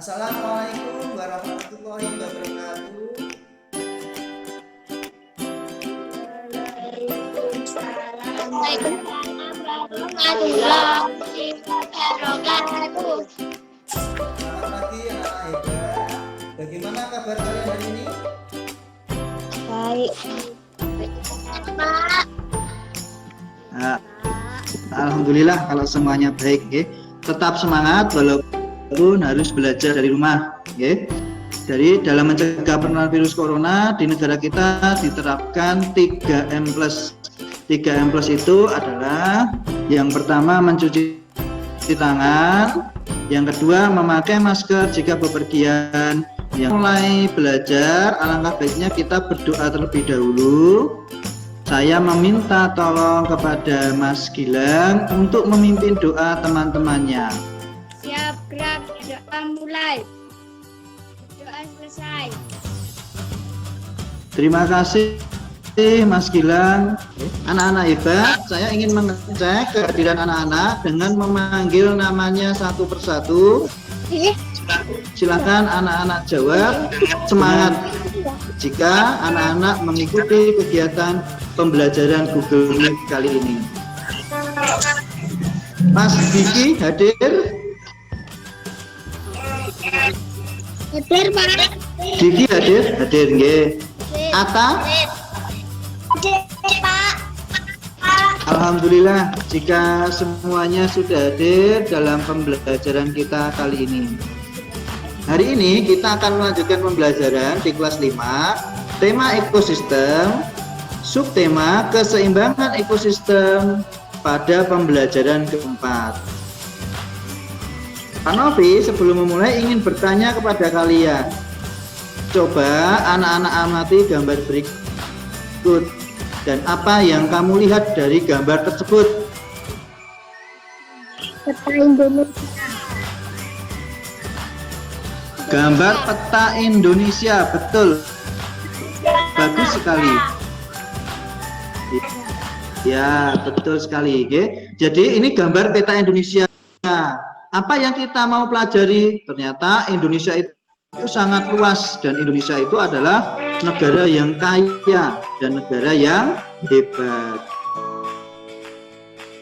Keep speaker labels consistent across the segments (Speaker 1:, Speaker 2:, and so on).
Speaker 1: Assalamualaikum warahmatullahi wabarakatuh. Selamat pagi anak-anak hebat. Bagaimana kabar kalian hari ini?
Speaker 2: Baik.
Speaker 3: Alhamdulillah kalau semuanya baik, ya. Tetap semangat walaupun harus belajar dari rumah, ya. Jadi dalam mencegah penularan virus corona di negara kita diterapkan 3M+. 3M+ itu adalah yang pertama mencuci tangan, yang kedua memakai masker jika bepergian. Yang mulai belajar, alangkah baiknya kita berdoa terlebih dahulu. Saya meminta tolong kepada Mas Gilang untuk memimpin doa teman-temannya.
Speaker 2: Siap, gerak, doa mulai. Doa selesai.
Speaker 3: Terima kasih Mas Gilang. Anak-anak hebat, saya ingin mengecek kehadiran anak-anak dengan memanggil namanya satu persatu. Silakan anak-anak jawab. Semangat jika anak-anak mengikuti kegiatan pembelajaran Google Meet kali ini. Mas Diki hadir?
Speaker 2: Hadir, Pak.
Speaker 3: Diki hadir? Hadir, nggih. Ata?
Speaker 2: Hadir, Pak.
Speaker 3: Alhamdulillah jika semuanya sudah hadir dalam pembelajaran kita kali ini. Hari ini kita akan melanjutkan pembelajaran di kelas 5, tema ekosistem, subtema keseimbangan ekosistem pada pembelajaran keempat. Pak Novi sebelum memulai ingin bertanya kepada kalian. Coba anak-anak amati gambar berikut dan apa yang kamu lihat dari gambar tersebut?
Speaker 2: Peta Indonesia.
Speaker 3: Gambar peta Indonesia, betul. Bagus sekali. Ya, betul sekali. Oke. Jadi ini gambar peta Indonesia. Apa yang kita mau pelajari? Ternyata Indonesia itu sangat luas dan Indonesia itu adalah negara yang kaya dan negara yang hebat.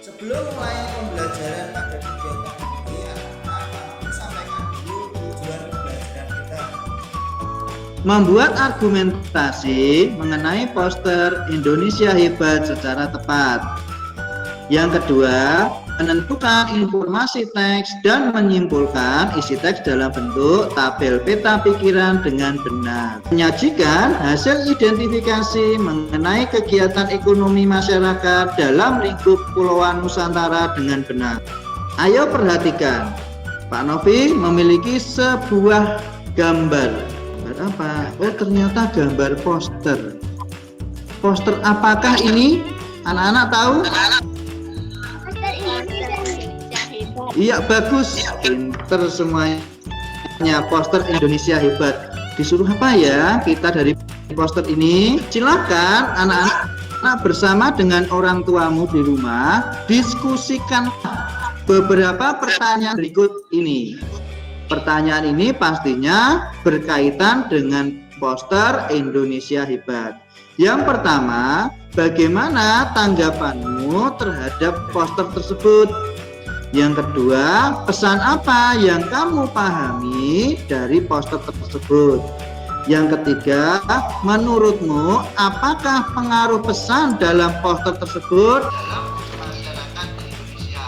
Speaker 1: Sebelum mulai pembelajaran pada kegiatan ini, anak-anak sampaikan dulu tujuan pembelajaran kita.
Speaker 3: Membuat argumentasi mengenai poster Indonesia hebat secara tepat. Yang kedua, menentukan informasi teks dan menyimpulkan isi teks dalam bentuk tabel peta pikiran dengan benar. Menyajikan hasil identifikasi mengenai kegiatan ekonomi masyarakat dalam lingkup Kepulauan Nusantara dengan benar. Ayo perhatikan, Pak Novi memiliki sebuah gambar. Gambar apa? Oh, ternyata gambar poster. Poster apakah ini? Anak-anak tahu? Iya, bagus, pinter semuanya. Poster Indonesia hebat. Disuruh apa ya kita dari poster ini? Silakan anak-anak bersama dengan orang tuamu di rumah diskusikan beberapa pertanyaan berikut ini. Pertanyaan ini pastinya berkaitan dengan poster Indonesia hebat. Yang pertama, bagaimana tanggapanmu terhadap poster tersebut? Yang kedua, pesan apa yang kamu pahami dari poster tersebut? Yang ketiga, menurutmu apakah pengaruh pesan dalam poster tersebut dalam masyarakat Indonesia?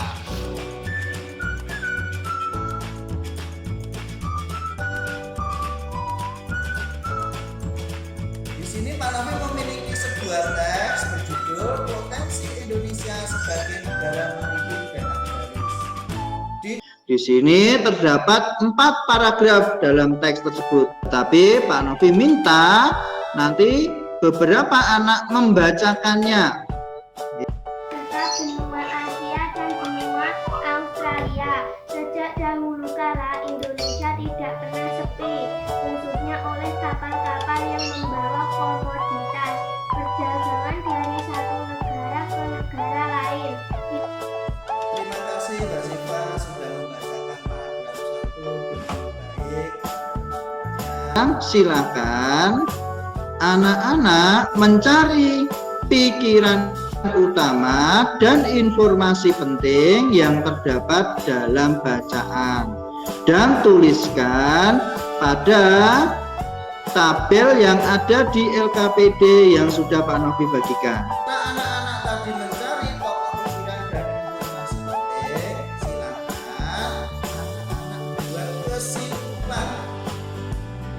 Speaker 1: Di sini Pak Novi memiliki sebuah teks berjudul Potensi Indonesia sebagai Negara Mandiri dan Agraris.
Speaker 3: Di sini terdapat 4 paragraf dalam teks tersebut. Tapi Pak Novi minta nanti beberapa anak membacakannya.
Speaker 2: Serta benua Asia dan benua Australia. Sejak dahulu kala Indonesia tidak pernah sepi, khususnya oleh kapal-kapal yang membawa komoditas perdagangan dari satu negara ke negara lain.
Speaker 1: Terima kasih Mbak Siva sudah membacakan paragraf 1 dengan baik.
Speaker 3: silakan anak-anak mencari pikiran utama dan informasi penting yang terdapat dalam bacaan dan tuliskan pada tabel yang ada di LKPD yang sudah Pak Novi bagikan.
Speaker 1: Nah, anak-anak tadi mencari pokok pikiran dan informasi penting, silakan anak-anak buat kesimpulan.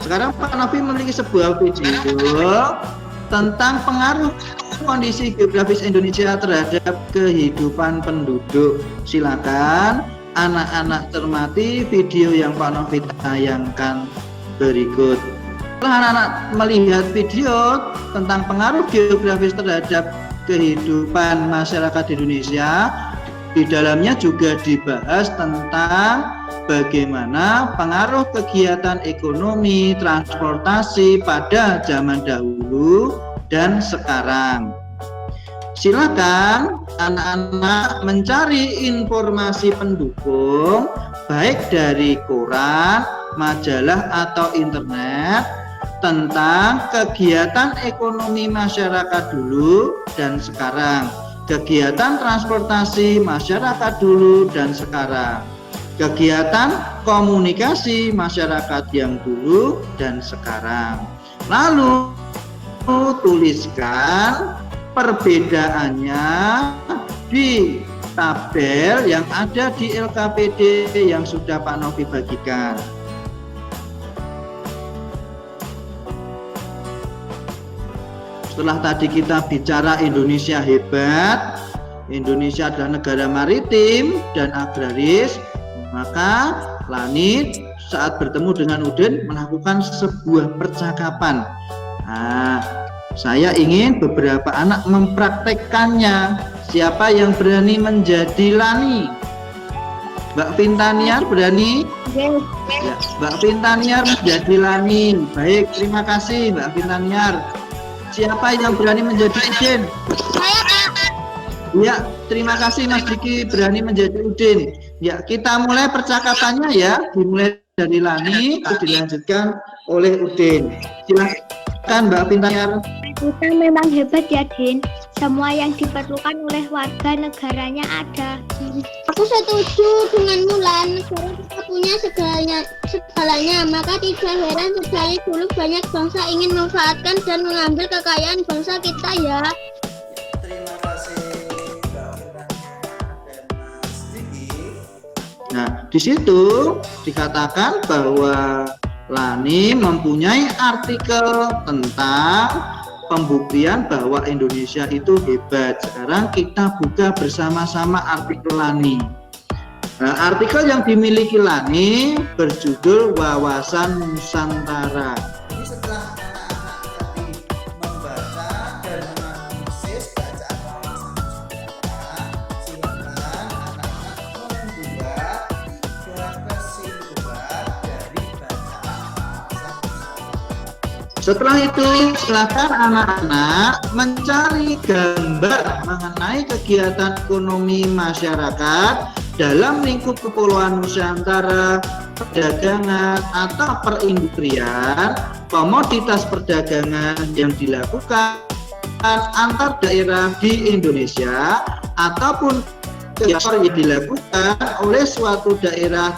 Speaker 3: Sekarang Pak Novi memiliki sebuah video tentang pengaruh kondisi geografis Indonesia terhadap kehidupan penduduk. Silakan anak-anak cermati video yang Pak Novi tayangkan berikut. Setelah anak-anak melihat video tentang pengaruh geografis terhadap kehidupan masyarakat Indonesia, di dalamnya juga dibahas tentang bagaimana pengaruh kegiatan ekonomi, transportasi pada zaman dahulu dan sekarang. Silakan anak-anak mencari informasi pendukung baik dari koran, majalah atau internet tentang kegiatan ekonomi masyarakat dulu dan sekarang, kegiatan transportasi masyarakat dulu dan sekarang, kegiatan komunikasi masyarakat yang dulu dan sekarang. Lalu tuliskan perbedaannya di tabel yang ada di LKPD yang sudah Pak Novi bagikan. Setelah tadi kita bicara Indonesia hebat, Indonesia adalah negara maritim dan agraris, maka Lanit saat bertemu dengan Udin melakukan sebuah percakapan. Nah, saya ingin beberapa anak mempraktekkannya. Siapa yang berani menjadi Lani? Mbak Pintaniar berani? Ya, Mbak Pintaniar menjadi Lani. Baik, terima kasih Mbak Pintaniar. Siapa yang berani menjadi Udin?
Speaker 2: Saya, Pak.
Speaker 3: Ya, terima kasih Mas Diki berani menjadi Udin. Ya, kita mulai percakapannya ya. Dimulai dari Lani, terus dilanjutkan oleh Udin. Silakan Mbak Pintaniar.
Speaker 2: Kita memang hebat ya, Din. Semua yang diperlukan oleh warga negaranya ada. Aku setuju dengan Mulan. Negara kita punya segalanya. Maka tidak heran sekali dulu banyak bangsa ingin memanfaatkan dan mengambil kekayaan bangsa kita ya.
Speaker 1: Terima kasih Mbak Firdausah dan Mas Diki.
Speaker 3: Nah, di situ dikatakan bahwa Lani mempunyai artikel tentang pembuktian bahwa Indonesia itu hebat. Sekarang kita buka bersama-sama artikel Lani. Nah, artikel yang dimiliki Lani berjudul Wawasan Nusantara.
Speaker 1: Jadi setelah anak-anak tadi membaca dan menganalisis bacaan wawasan Nusantara, silakan anak-anak membuat 3 kesimpulan dari bacaan wawasan Nusantara.
Speaker 3: Setelah itu, silakan anak-anak mencari gambar mengenai kegiatan ekonomi masyarakat dalam lingkup Kepulauan Nusantara, perdagangan atau perindustrian, komoditas perdagangan yang dilakukan antar daerah di Indonesia ataupun kegiatan yang dilakukan oleh suatu daerah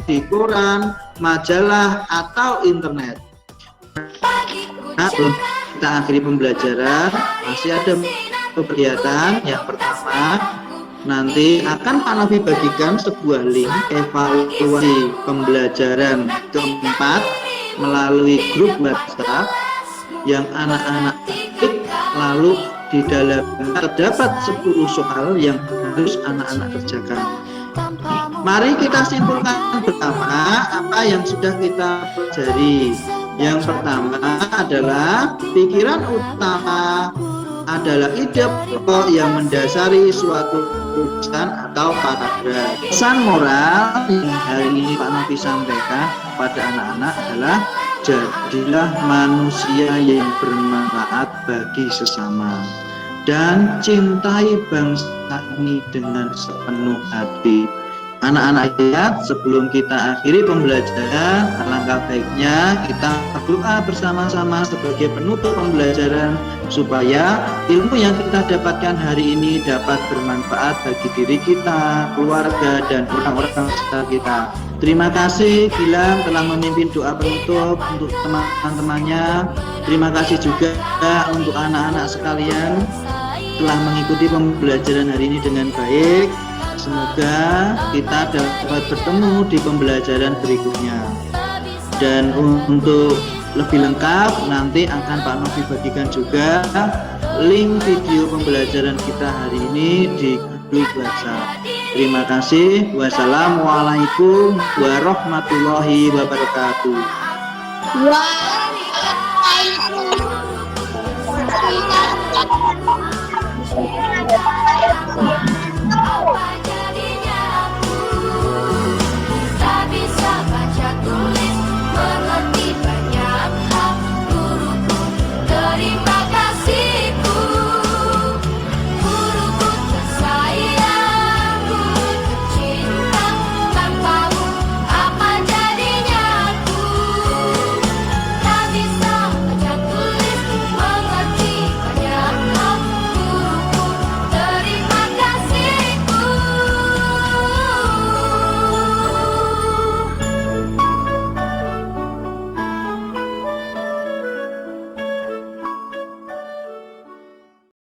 Speaker 3: di koran, majalah atau internet. Nah, kita akhiri pembelajaran. Masih ada kegiatan. Yang pertama, nanti akan Pak Novi bagikan sebuah link evaluasi pembelajaran keempat melalui grup WhatsApp yang anak-anak ketik, lalu di dalamnya terdapat 10 soal yang harus anak-anak kerjakan. Mari kita simpulkan bersama apa yang sudah kita pelajari. Yang pertama adalah pikiran utama adalah ide pokok yang mendasari suatu tulisan atau paragraf. Pesan moral yang hari ini Pak Novi sampaikan kepada anak-anak adalah jadilah manusia yang bermanfaat bagi sesama dan cintai bangsa ini dengan sepenuh hati. anak-anak lihat, sebelum kita akhiri pembelajaran, alangkah baiknya kita berdoa bersama-sama sebagai penutup pembelajaran supaya ilmu yang kita dapatkan hari ini dapat bermanfaat bagi diri kita, keluarga, dan orang-orang sekitar kita. Terima kasih Gilang telah memimpin doa penutup untuk teman-temannya. Terima kasih juga untuk anak-anak sekalian telah mengikuti pembelajaran hari ini dengan baik. Semoga kita dapat bertemu di pembelajaran berikutnya. Dan untuk lebih lengkap nanti akan Pak Novi bagikan juga link video pembelajaran kita hari ini di grup WhatsApp. Terima kasih. Wassalamualaikum warahmatullahi wabarakatuh.
Speaker 4: Waalaikumsalam.